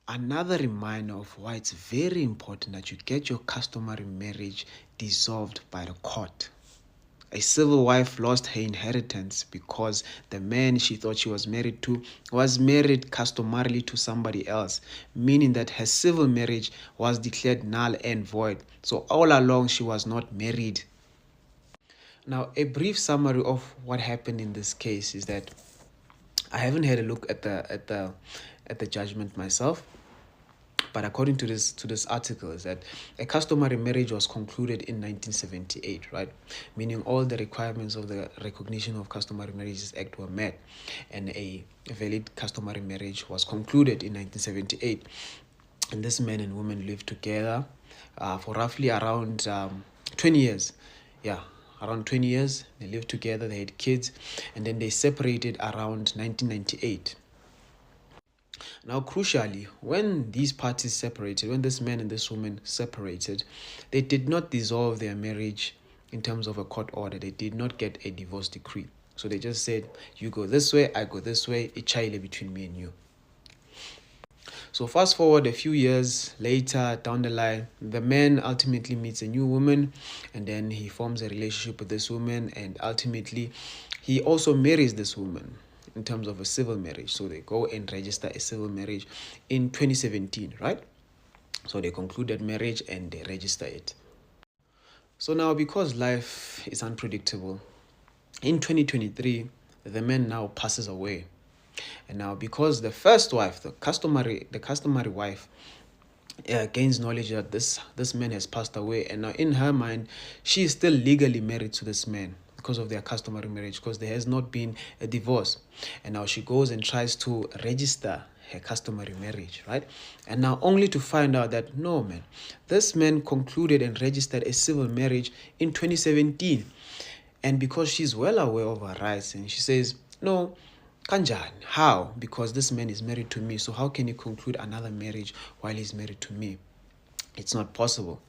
Another reminder of why it's very important that you get your customary marriage dissolved by the court. A civil wife lost her inheritance because the man she thought she was married to was married customarily to somebody else, meaning that her civil marriage was declared null and void. So all along she was not married. Now, a brief summary of what happened in this case is that I haven't had a look at the judgment myself. But according to this article, is that a customary marriage was concluded in 1978, right? Meaning all the requirements of the Recognition of Customary Marriages Act were met, and a valid customary marriage was concluded in 1978. And this man and woman lived together for roughly around 20 years. Yeah, around 20 years. They lived together, they had kids, and then they separated around 1998. Now, crucially, when these parties separated, when this man and this woman separated, they did not dissolve their marriage in terms of a court order. They did not get a divorce decree. So they just said, you go this way, I go this way, it's child between me and you. So fast forward a few years later down the line, the man ultimately meets a new woman, and then he forms a relationship with this woman, and ultimately he also marries this woman in terms of a civil marriage. So they go and register a civil marriage in 2017, right? So they conclude that marriage and they register it. So now, because life is unpredictable, in 2023, the man now passes away. And now, because the first wife, the customary wife, gains knowledge that this man has passed away, and now in her mind, she is still legally married to this man because of their customary marriage, because there has not been a divorce. And now she goes and tries to register her customary marriage, right? And now only to find out that, no, man, this man concluded and registered a civil marriage in 2017. And because she's well aware of her rights, and she says, no, kanjani, how? Because this man is married to me, so how can he conclude another marriage while he's married to me? It's not possible.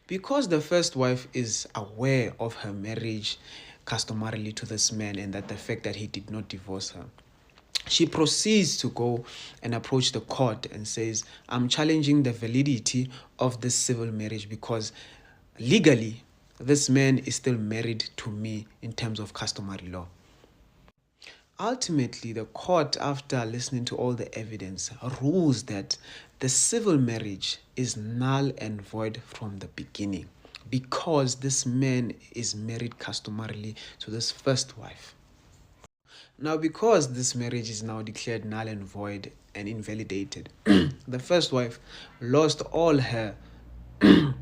Because the first wife is aware of her marriage customarily to this man, and that the fact that he did not divorce her, she proceeds to go and approach the court and says, I'm challenging the validity of this civil marriage because legally this man is still married to me in terms of customary law. Ultimately, the court, after listening to all the evidence, rules that the civil marriage is null and void from the beginning because this man is married customarily to this first wife. Now, because this marriage is now declared null and void and invalidated, the first wife lost all her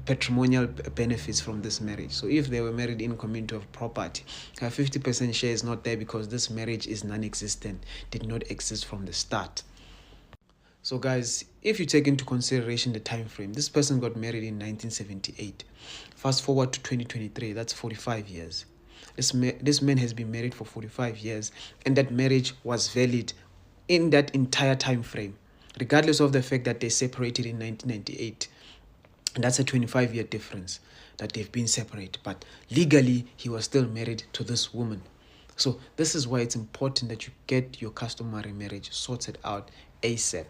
patrimonial benefits from this marriage. So if they were married in community of property, her 50% share is not there because this marriage is non-existent, did not exist from the start. So guys, if you take into consideration the time frame, this person got married in 1978. Fast forward to 2023, that's 45 years. This man has been married for 45 years, and that marriage was valid in that entire time frame, regardless of the fact that they separated in 1998. And that's a 25-year difference that they've been separated. But legally, he was still married to this woman. So this is why it's important that you get your customary marriage sorted out ASAP.